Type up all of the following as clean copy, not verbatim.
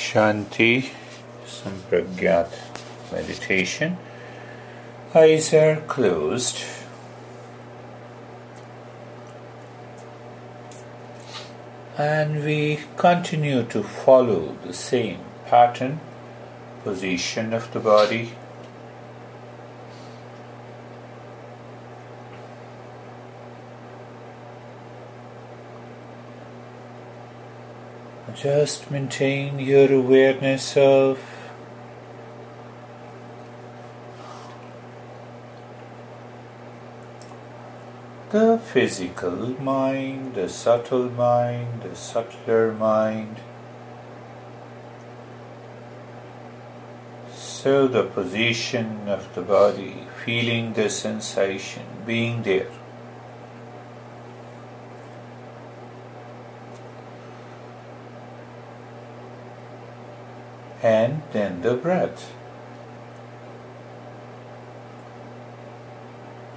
Shanti Samprajnat meditation. Eyes are closed. And we continue to follow the same pattern, position of the body. Just maintain your awareness of the physical mind, the subtle mind, the subtler mind. So the position of the body, feeling the sensation, being there. And then the breath.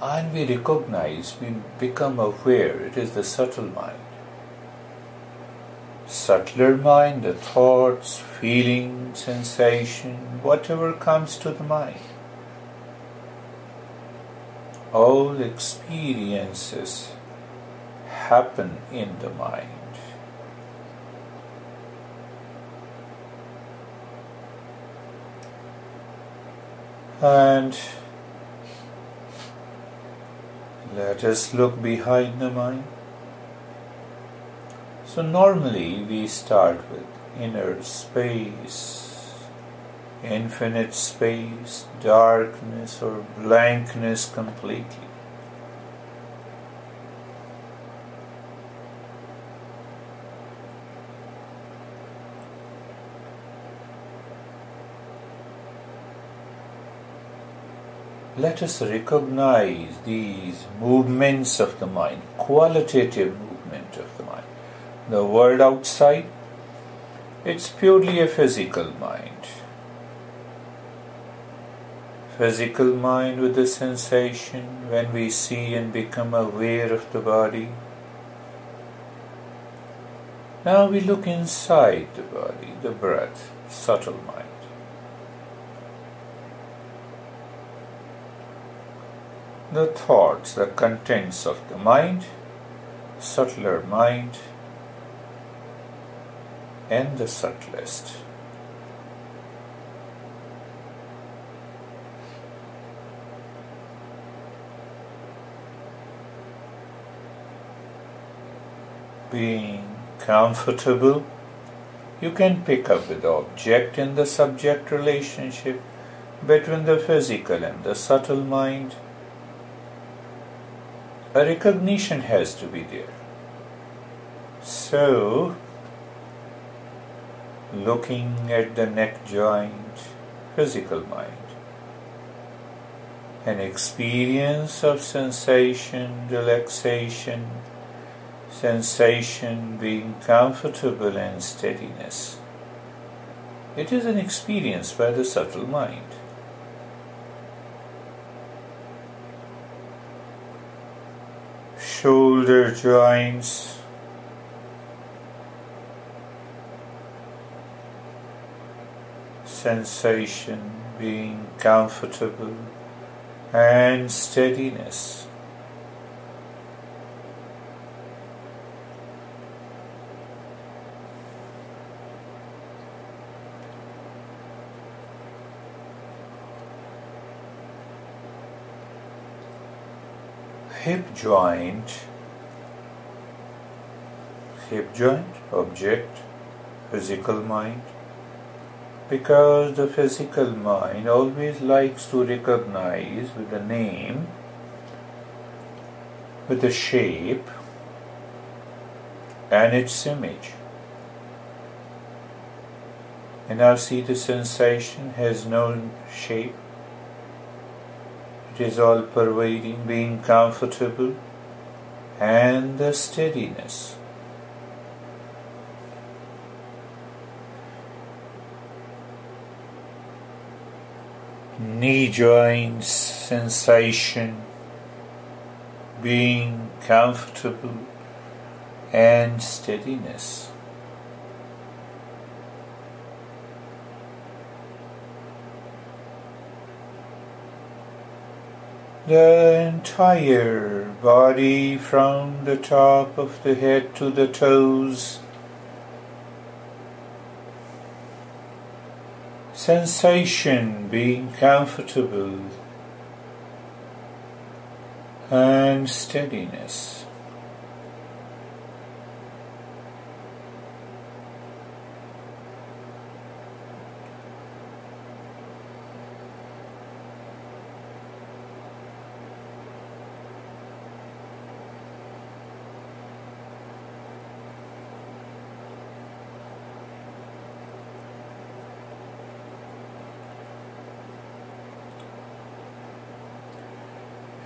And we recognize, we become aware, it is the subtle mind. Subtler mind, the thoughts, feeling, sensation, whatever comes to the mind. All experiences happen in the mind. And let us look behind the mind. So normally we start with inner space, infinite space, darkness or blankness completely. Let us recognize these movements of the mind, qualitative movement of the mind. The world outside, it's purely a physical mind. Physical mind with the sensation when we see and become aware of the body. Now we look inside the body, the breath, subtle mind. The thoughts, the contents of the mind, subtler mind, and the subtlest. Being comfortable, you can pick up with the object and the subject relationship between the physical and the subtle mind. A recognition has to be there. So, looking at the neck joint, physical mind, an experience of sensation, relaxation, sensation being comfortable and steadiness. It is an experience by the subtle mind. Shoulder joints, sensation being comfortable and steadiness. Hip joint, object, physical mind, because the physical mind always likes to recognize with the name, with the shape and its image. And now see the sensation has no shape. It is all pervading, being comfortable, and the steadiness. Knee joints, sensation, being comfortable, and steadiness. the entire body from the top of the head to the toes. Sensation being comfortable and steadiness.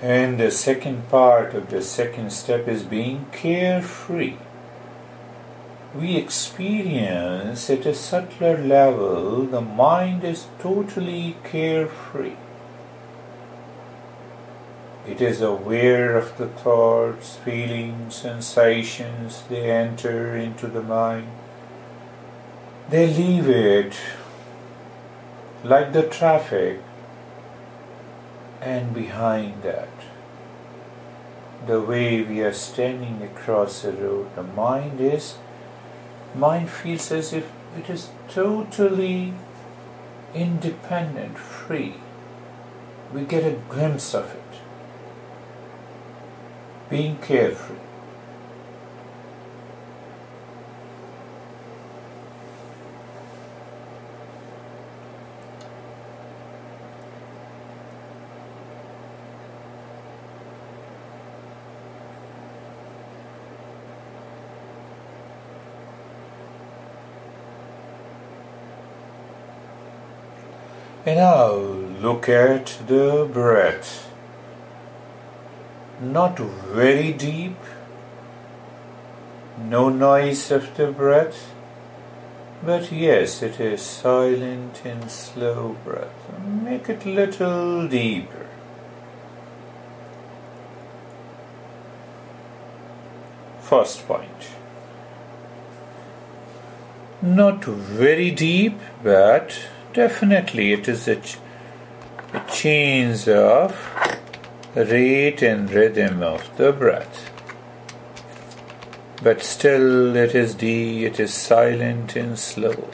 And the second part of the second step is being carefree. We experience at a subtler level the mind is totally carefree. It is aware of the thoughts, feelings, sensations, they enter into the mind. They leave it like the traffic. And behind that, the way we are standing across the road, the mind feels as if it is totally independent, free. We get a glimpse of it, being carefree. And now look at the breath. Not very deep, no noise of the breath, but yes, it is silent and slow breath. Make it a little deeper. First point. Not very deep, but definitely it is a change of rate and rhythm of the breath. But still it is deep, it is silent and slow.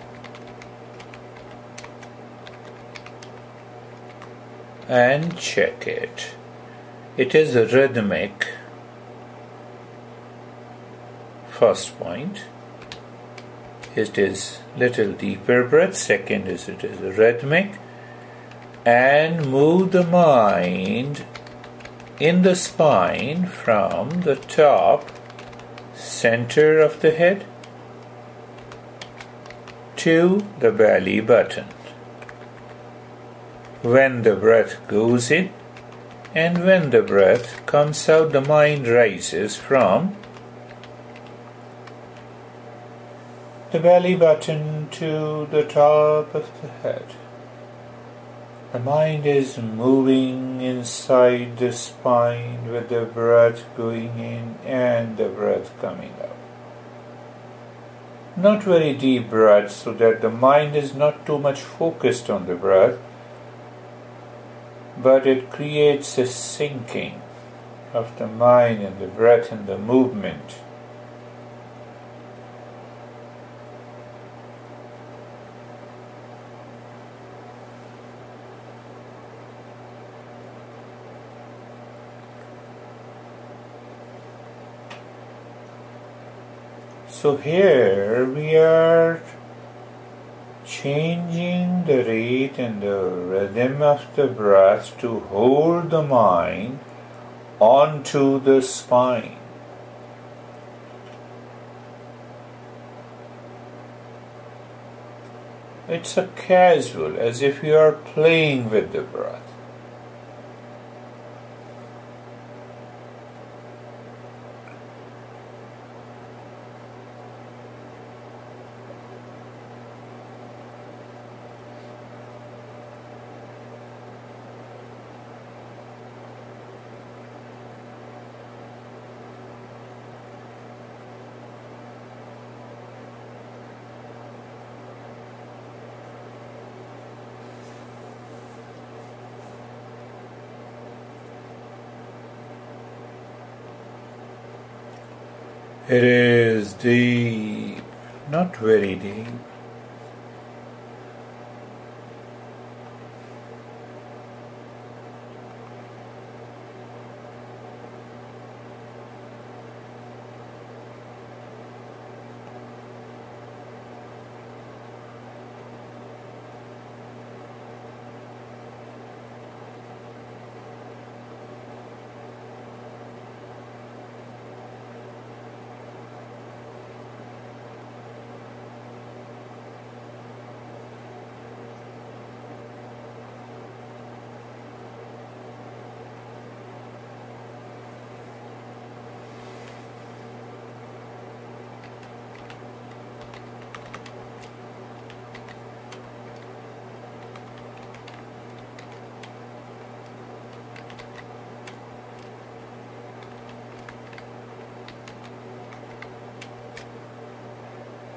And check it. It is rhythmic. First point. It is little deeper breath. Second is it is rhythmic. And move the mind in the spine from the top center of the head to the belly button. When the breath goes in and when the breath comes out, the mind rises from the belly button to the top of the head. The mind is moving inside the spine with the breath going in and the breath coming out. Not very deep breath, so that the mind is not too much focused on the breath, but it creates a sinking of the mind and the breath and the movement. So here we are changing the rate and the rhythm of the breath to hold the mind onto the spine. It's a casual, as if you are playing with the breath. It is deep, not very deep.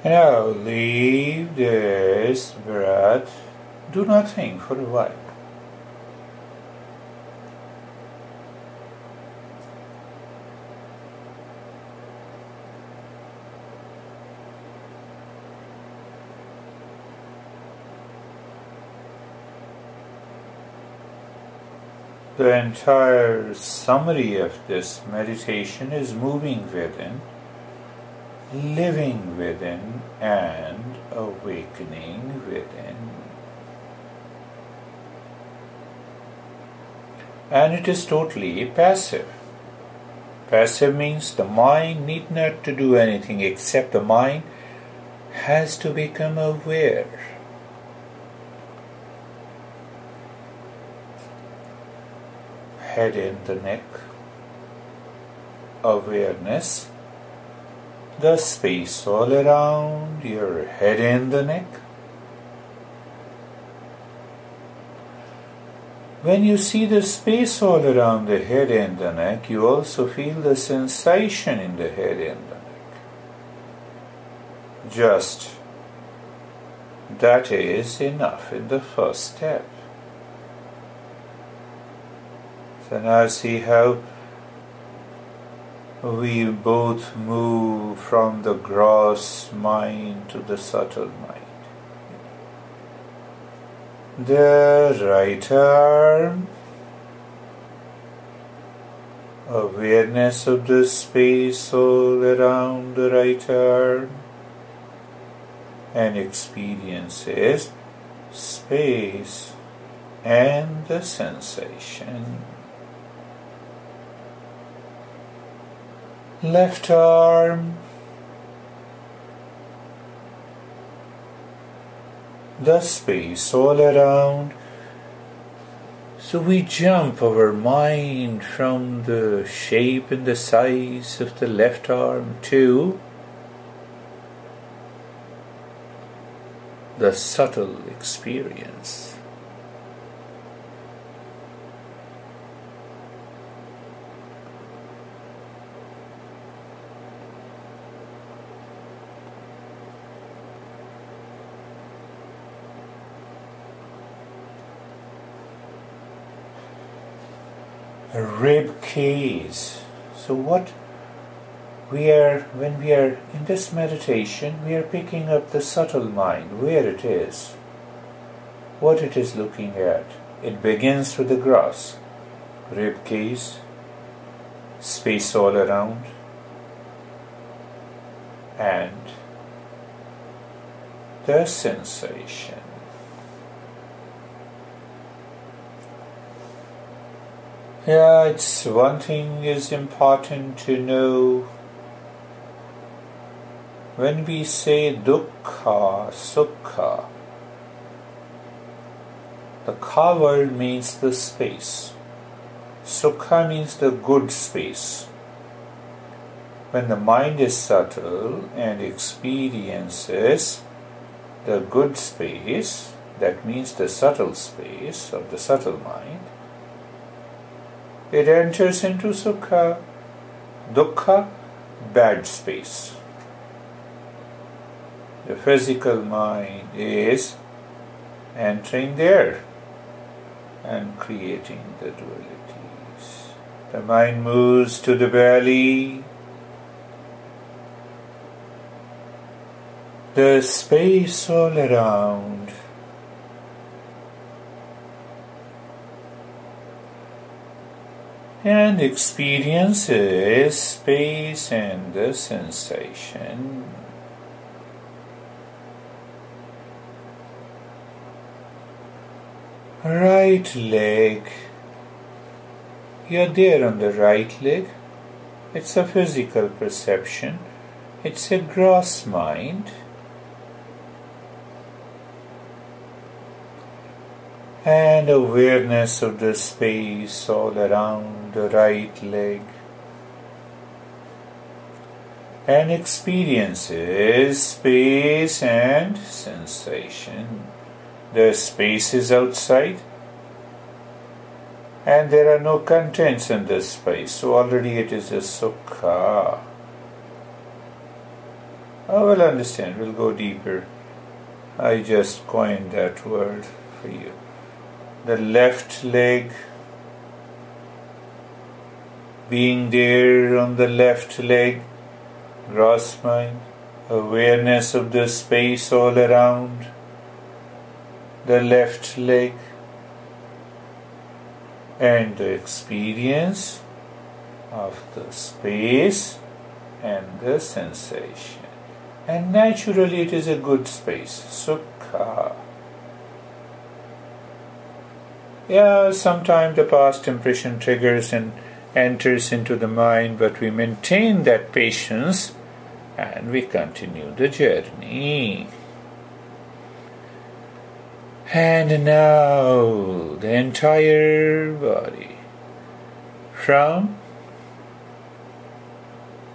Now leave this breath. Do nothing for a while. The entire summary of this meditation is moving within, living within, and awakening within. And it is totally passive. Passive means the mind need not to do anything except the mind has to become aware. Head in the neck, awareness, the space all around your head in the neck. When you see the space all around the head and the neck, you also feel the sensation in the head and the neck. Just that is enough in the first step. So now see how we both move from the gross mind to the subtle mind. The right arm, awareness of the space all around the right arm, and experiences space and the sensation. Left arm, the space all around. So we jump our mind from the shape and the size of the left arm to the subtle experience. Rib cage. So when we are in this meditation, we are picking up the subtle mind, where it is, what it is looking at. It begins with the gross, rib cage, space all around, and the sensation. Yeah, it's one thing is important to know. When we say dukkha, sukha, the ka word means the space. Sukha means the good space. When the mind is subtle and experiences the good space, that means the subtle space of the subtle mind, it enters into sukha. Dukkha, bad space. The physical mind is entering there and creating the dualities. The mind moves to the belly, the space all around. And experiences space and the sensation. Right leg. You're there on the right leg. It's a physical perception. It's a gross mind. And awareness of the space all around the right leg. And experiences space and sensation. The space is outside, and there are no contents in this space, so already it is a sukha. I will understand, we'll go deeper. I just coined that word for you. The left leg, being there on the left leg, gross mind, awareness of the space all around the left leg, and the experience of the space and the sensation. And naturally it is a good space, sukha. Yeah, sometimes the past impression triggers and enters into the mind, but we maintain that patience and we continue the journey. And now the entire body, from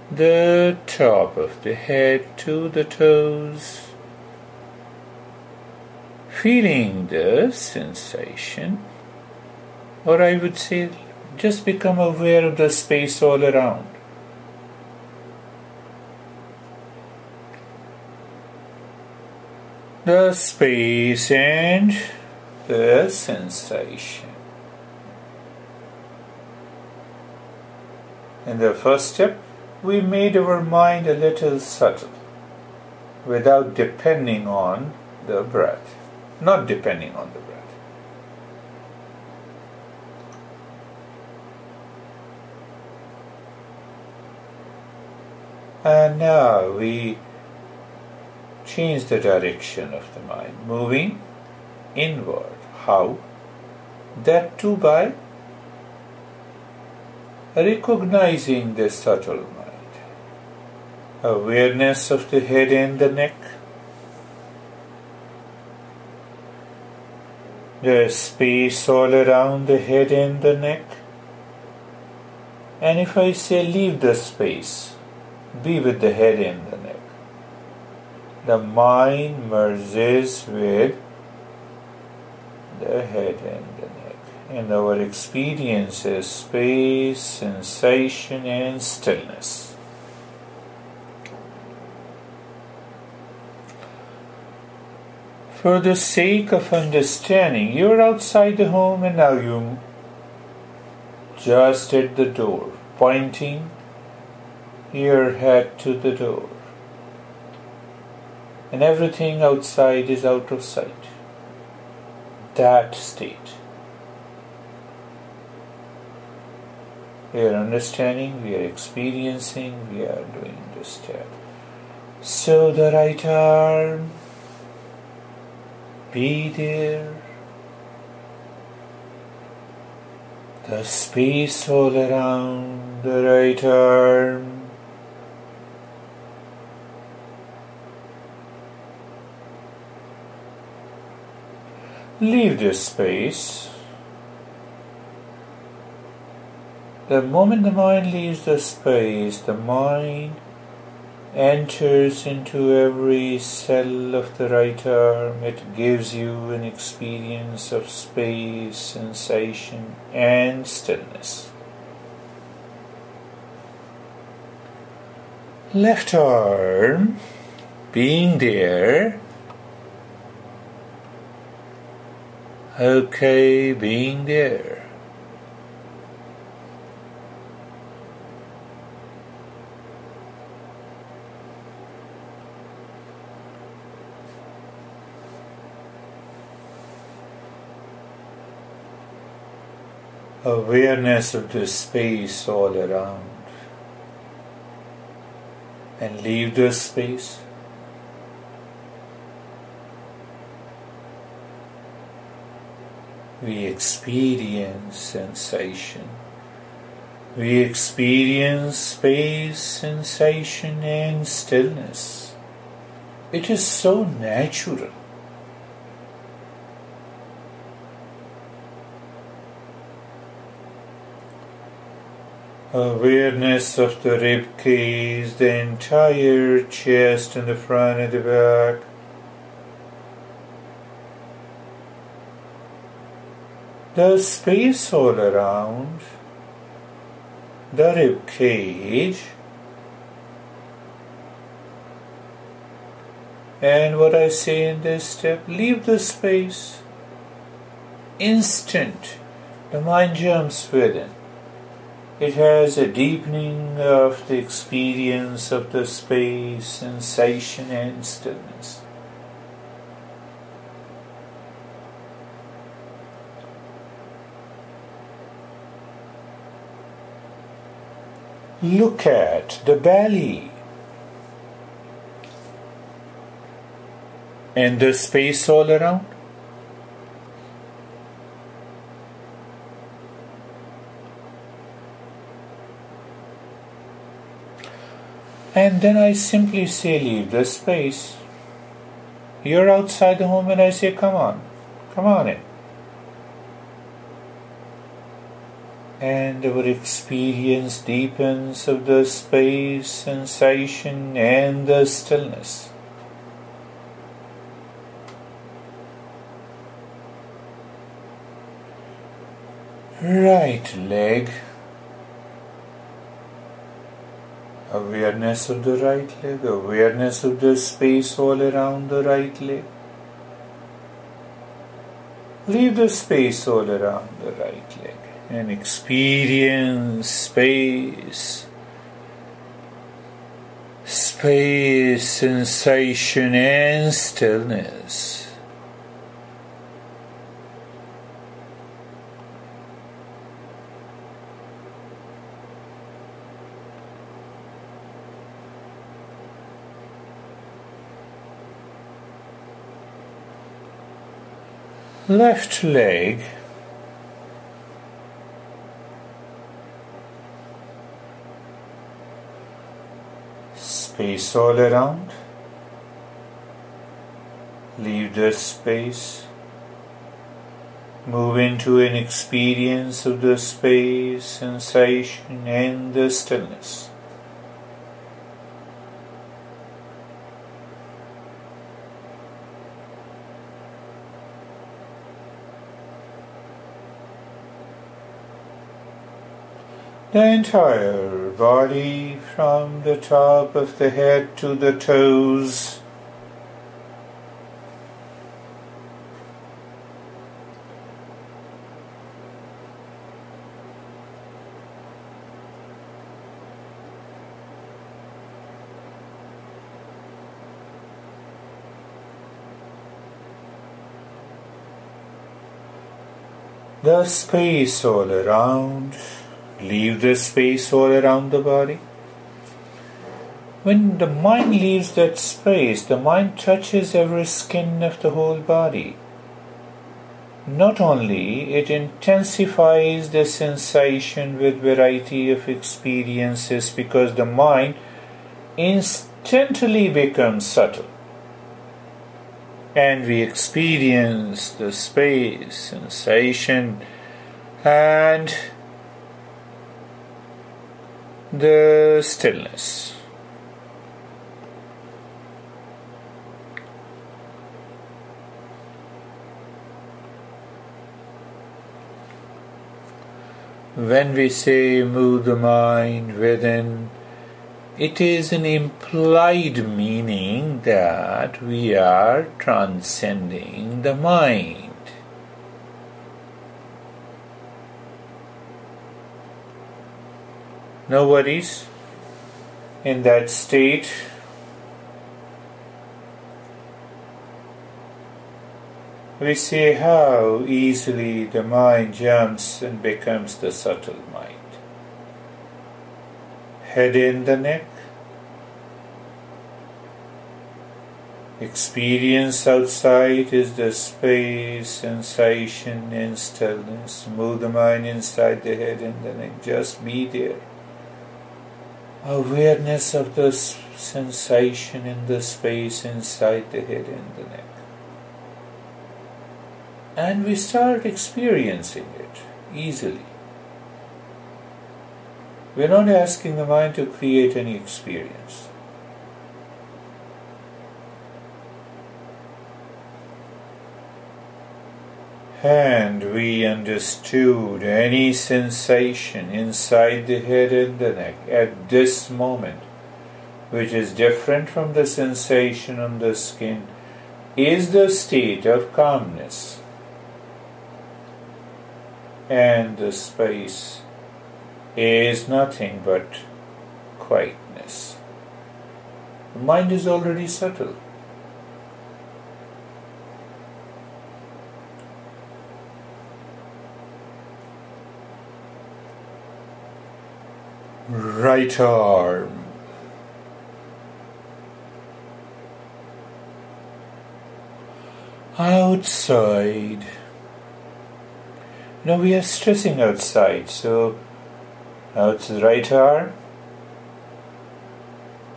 the top of the head to the toes, feeling the sensation, or I would say just become aware of the space all around. The space and the sensation. In the first step, we made our mind a little subtle, without depending on the breath, not depending on the breath. And now we change the direction of the mind, moving inward. How? That too by recognizing the subtle mind. Awareness of the head and the neck. The space all around the head and the neck. And if I say leave the space, be with the head and the neck. The mind merges with the head and the neck. And our experience is space, sensation and stillness. For the sake of understanding, you're outside the home and now you just at the door, pointing your head to the door. And everything outside is out of sight. That state. We are understanding, we are experiencing, we are doing this step. So the right arm, be there. The space all around the right arm. Leave this space. The moment the mind leaves the space, the mind enters into every cell of the right arm. It gives you an experience of space, sensation, and stillness. Left arm, being there. Okay, being there. awareness of the space all around, and leave the space. We experience sensation. We experience space, sensation, and stillness. It is so natural. Awareness of the rib cage, the entire chest and the front and the back. The space all around, the rib cage, and what I say in this step, leave the space. Instant, the mind jumps within. It has a deepening of the experience of the space, sensation, and stillness. Look at the belly and the space all around. And then I simply say, leave the space. You're outside the home and I say, come on in. And our experience deepens of the space, sensation, and the stillness. Right leg. Awareness of the right leg, awareness of the space all around the right leg. Leave the space all around the right leg and experience space, sensation, and stillness. Left leg, space all around, leave the space, move into an experience of the space, sensation, and the stillness. The entire body from the top of the head to the toes. The space all around. Leave the space all around the body. When the mind leaves that space, the mind touches every skin of the whole body. Not only it intensifies the sensation with variety of experiences because the mind instantly becomes subtle. And we experience the space, sensation, and the stillness. When we say move the mind within, it is an implied meaning that we are transcending the mind. No worries. In that state, we see how easily the mind jumps and becomes the subtle mind. Head in the neck. Experience outside is the space, sensation, and stillness. Move the mind inside the head and the neck. Just be there. Awareness of the sensation in the space inside the head and the neck. And we start experiencing it easily. We're not asking the mind to create any experience. And we understood any sensation inside the head and the neck at this moment, which is different from the sensation on the skin, is the state of calmness. And the space is nothing but quietness. The mind is already subtle. Right arm. Outside. Now we are stressing outside, so outside right arm,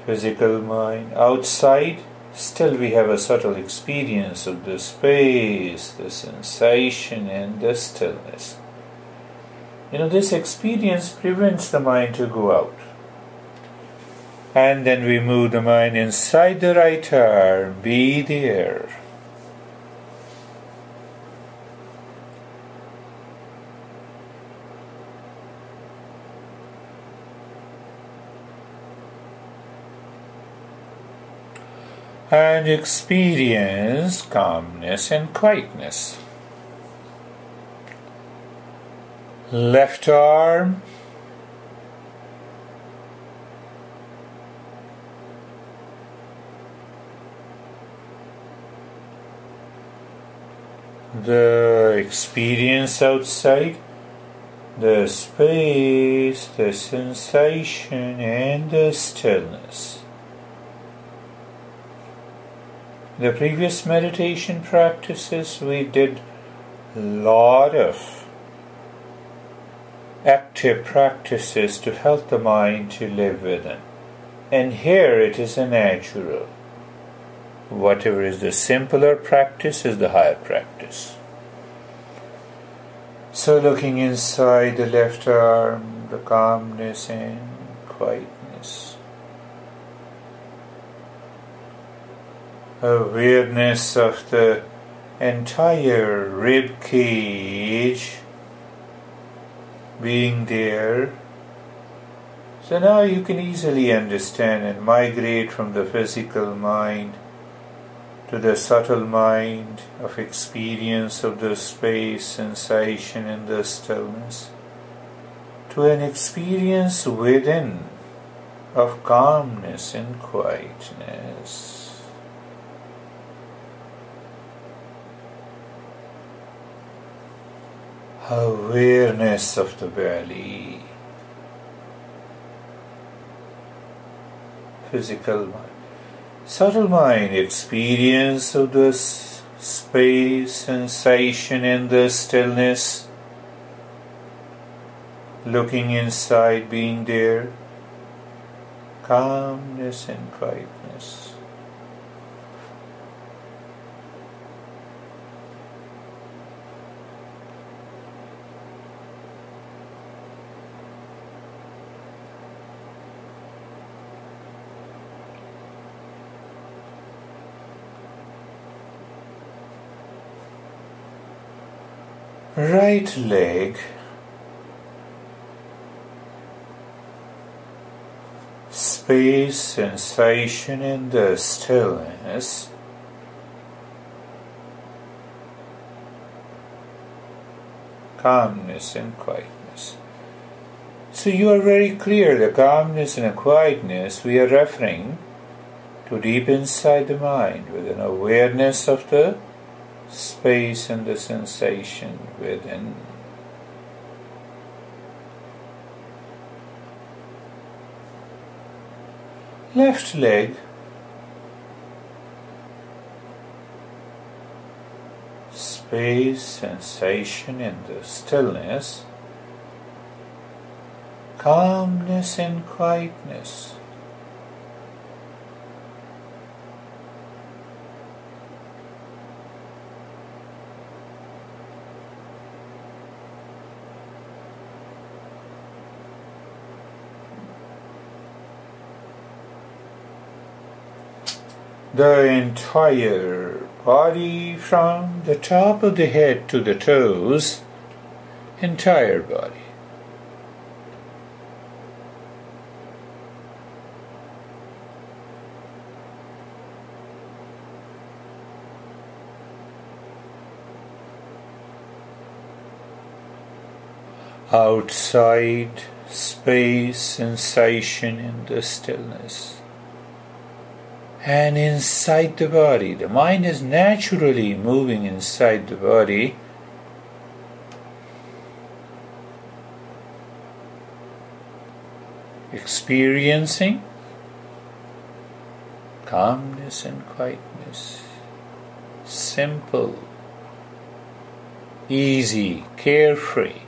physical mind. Outside, still we have a subtle experience of the space, the sensation and the stillness. This experience prevents the mind to go out. And then we move the mind inside the right arm. Be there. And experience calmness and quietness. Left arm, the experience outside, the space, the sensation and the stillness. The previous meditation practices we did a lot of active practices to help the mind to live within. And here it is a natural. Whatever is the simpler practice is the higher practice. So looking inside the left arm, the calmness and quietness. Awareness of the entire rib cage being there. So now you can easily understand and migrate from the physical mind to the subtle mind of experience of the space, sensation and the stillness, to an experience within of calmness and quietness. Awareness of the belly, physical mind, subtle mind, experience of the space, sensation and the stillness, looking inside, being there, calmness and quietness. Right leg, space, sensation and the stillness. Calmness and quietness. So you are very clear, the calmness and the quietness we are referring to deep inside the mind with an awareness of the space and the sensation within. Left leg, space, sensation in the stillness, calmness and quietness. The entire body from the top of the head to the toes, entire body. Outside, space, sensation in the stillness. And inside the body, the mind is naturally moving inside the body. Experiencing calmness and quietness. Simple, easy, carefree.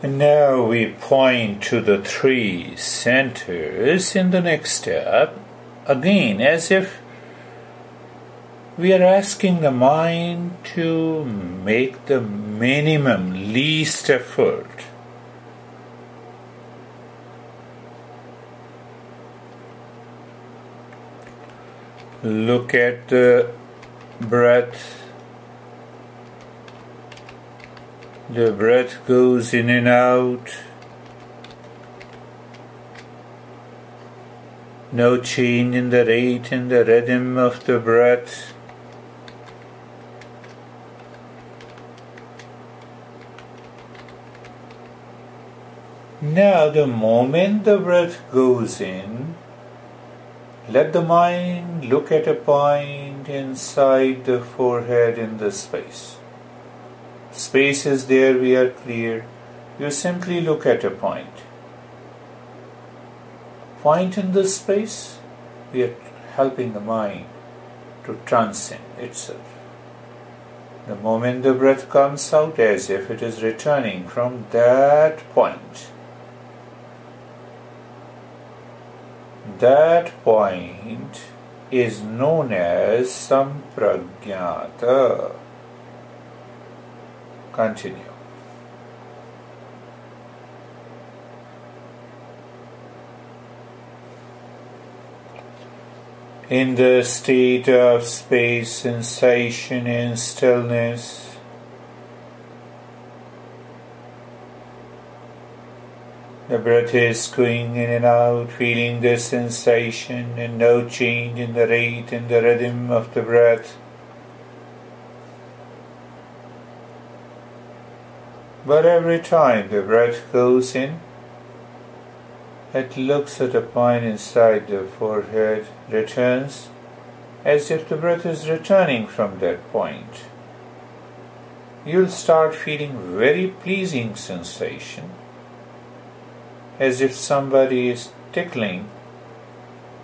And now we point to the three centers in the next step, again as if we are asking the mind to make the minimum, least effort. Look at the breath. The breath goes in and out. No change in the rate and the rhythm of the breath. Now, the moment the breath goes in, let the mind look at a point inside the forehead in the space. Space is there, we are clear. You simply look at a point. Point in the space, we are helping the mind to transcend itself. The moment the breath comes out, as if it is returning from that point. That point is known as Samprajnat. Continue. In the state of space, sensation, and stillness, the breath is going in and out, feeling the sensation and no change in the rate and the rhythm of the breath. But every time the breath goes in, it looks at a point inside the forehead, returns, as if the breath is returning from that point. You'll start feeling very pleasing sensation, as if somebody is tickling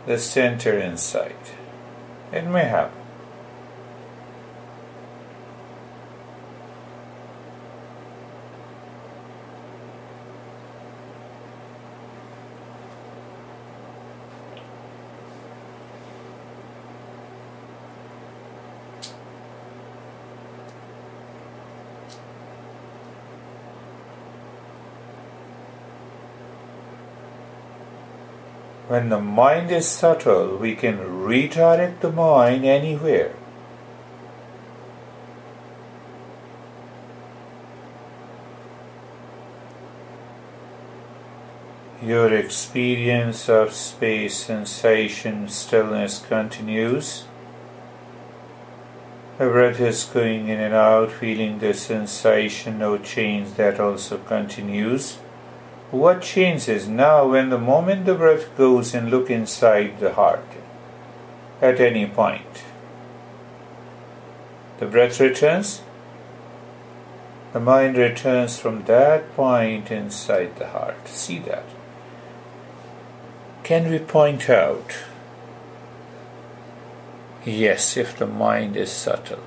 the center inside. It may happen. When the mind is subtle, we can redirect the mind anywhere. Your experience of space, sensation, stillness continues. The breath is going in and out, feeling the sensation, no change, that also continues. What changes now when the moment the breath goes and look inside the heart at any point? The breath returns, the mind returns from that point inside the heart. See that. Can we point out? Yes, if the mind is subtle.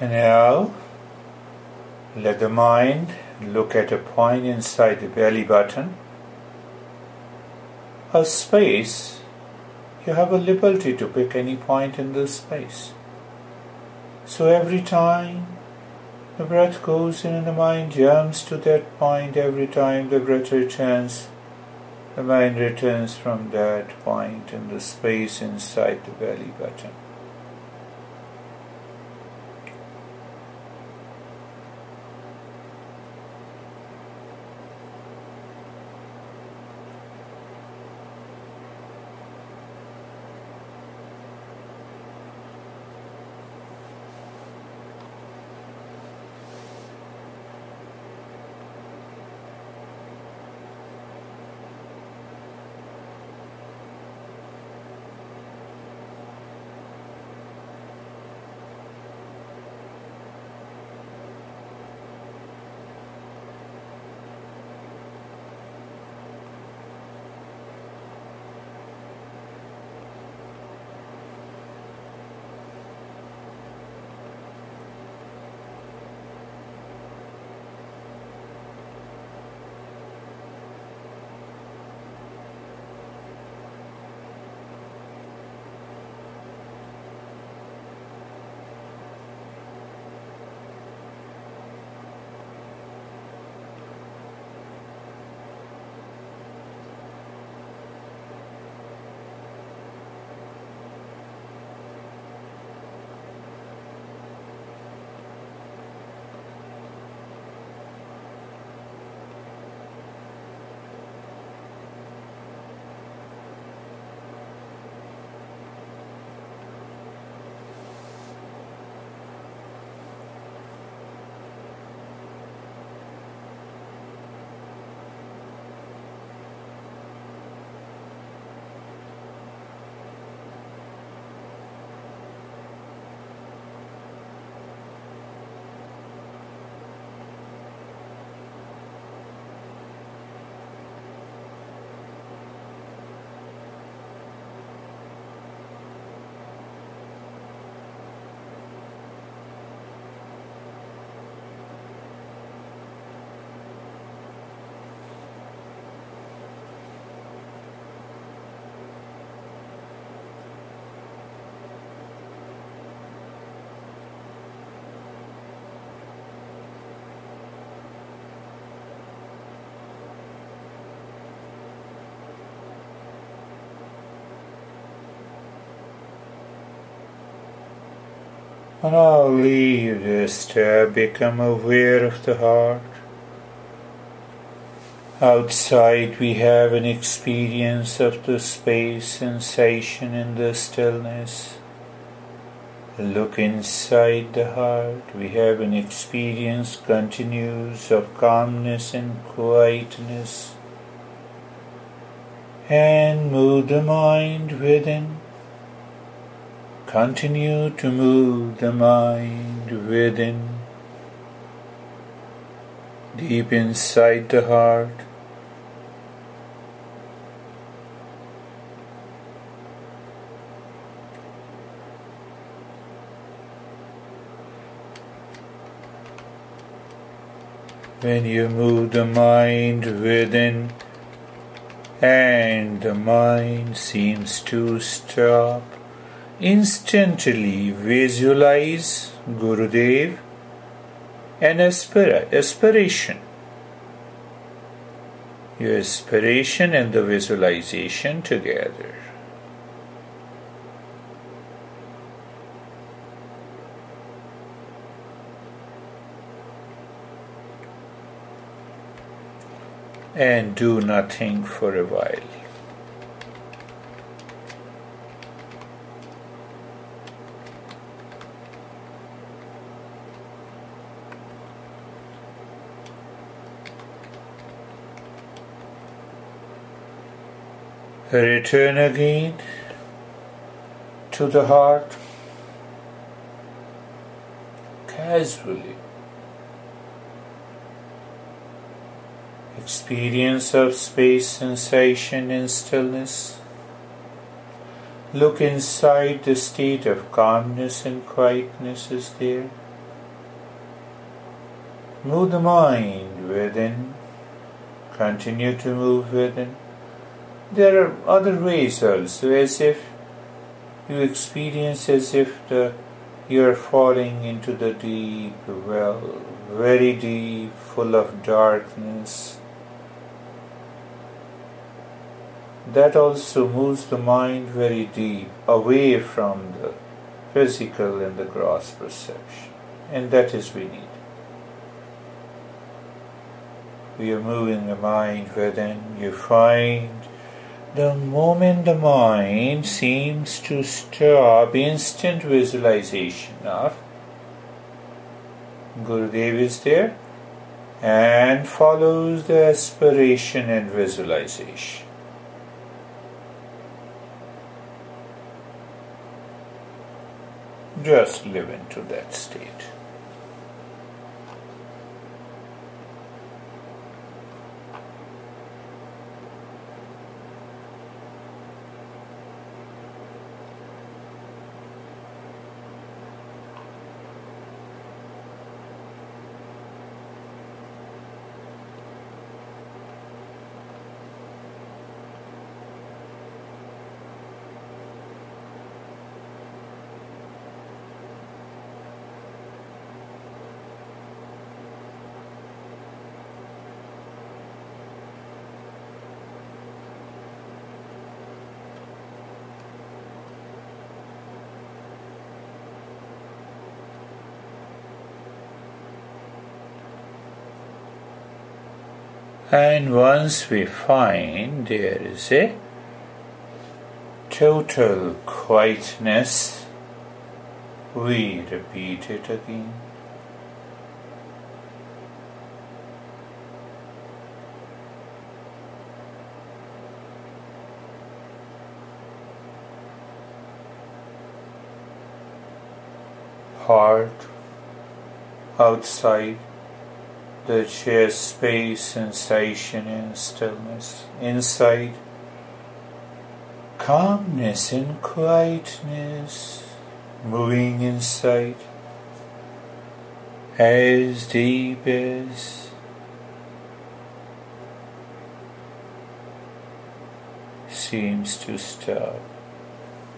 And now, let the mind look at a point inside the belly button. A space, you have a liberty to pick any point in this space. So every time the breath goes in and the mind jumps to that point, every time the breath returns, the mind returns from that point in the space inside the belly button. Now leave the step, become aware of the heart. Outside we have an experience of the space, sensation in the stillness. Look inside the heart, we have an experience continuous of calmness and quietness. And move the mind within. Continue to move the mind within. Deep inside the heart. When you move the mind within and the mind seems to stop, instantly visualize Gurudev and aspiration. Your aspiration and the visualization together. And do nothing for a while. Return again to the heart casually. Experience of space, sensation and stillness. Look inside, the state of calmness and quietness is there. Move the mind within. Continue to move within. There are other ways also, as if you experience as if you are falling into the deep well, very deep, full of darkness. That also moves the mind very deep, away from the physical and the gross perception. And that is we need. We are moving the mind within. You find the moment the mind seems to stop, instant visualization of Gurudev is there and follows the aspiration and visualization. Just live into that state. And once we find there is a total quietness, we repeat it again. Heart, outside, the chest space, sensation and stillness. Inside, calmness and quietness. Moving inside, as deep as seems to stop.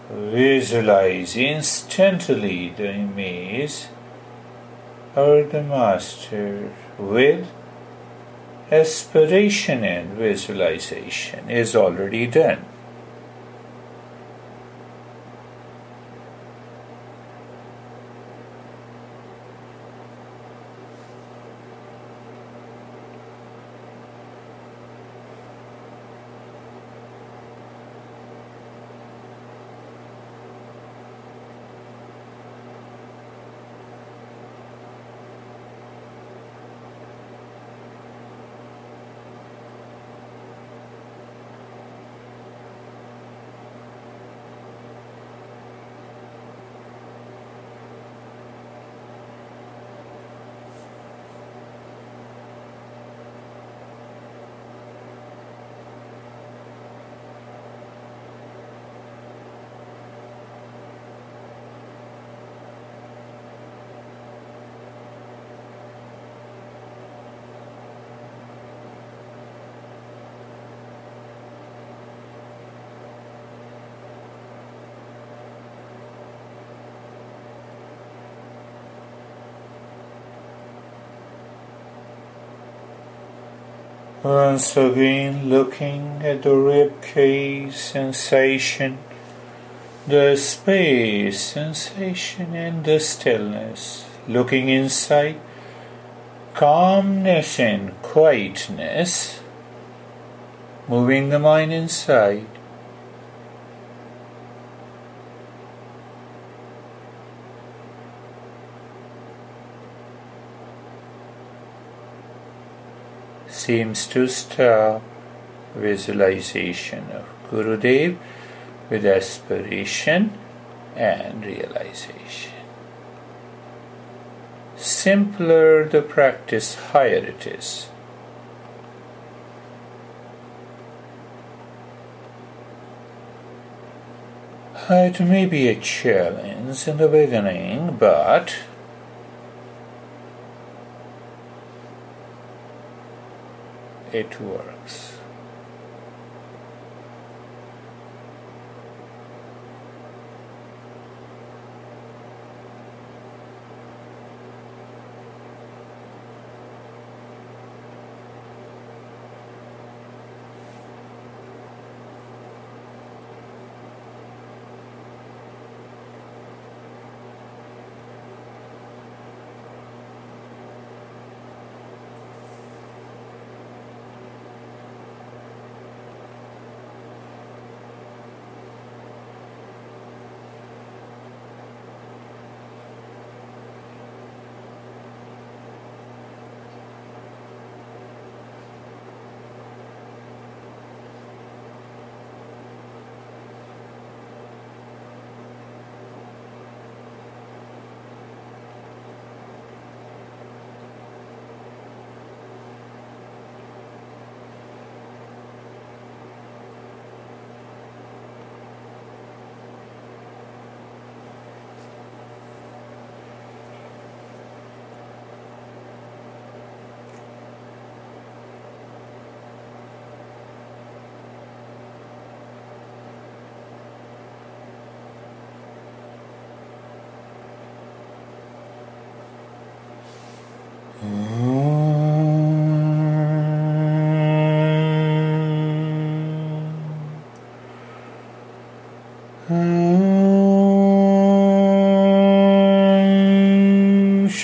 Visualize instantly the image or the master with aspiration and visualization is already done. Once again, looking at the rib cage sensation, the space sensation and the stillness. Looking inside, calmness and quietness. Moving the mind inside. Seems to stop visualization of Gurudev with aspiration and realization. Simpler the practice, higher it is. It may be a challenge in the beginning, but it works.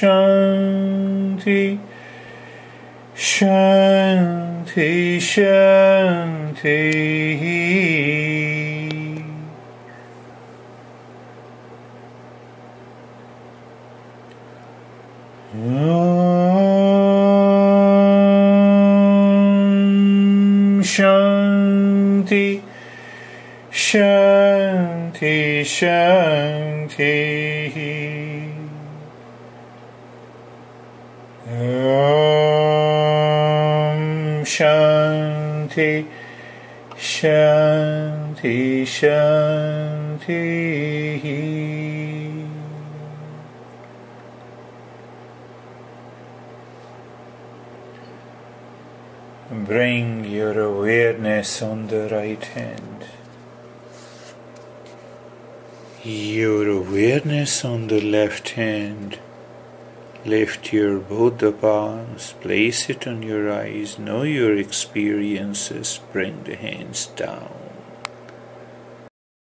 Shanti, Shanti, Shanti. Shanti, Shanti, Shanti. Shanti, Shanti, Shanti. Bring your awareness on the right hand, your awareness on the left hand. Lift your both the palms, place it on your eyes, know your experiences, bring the hands down.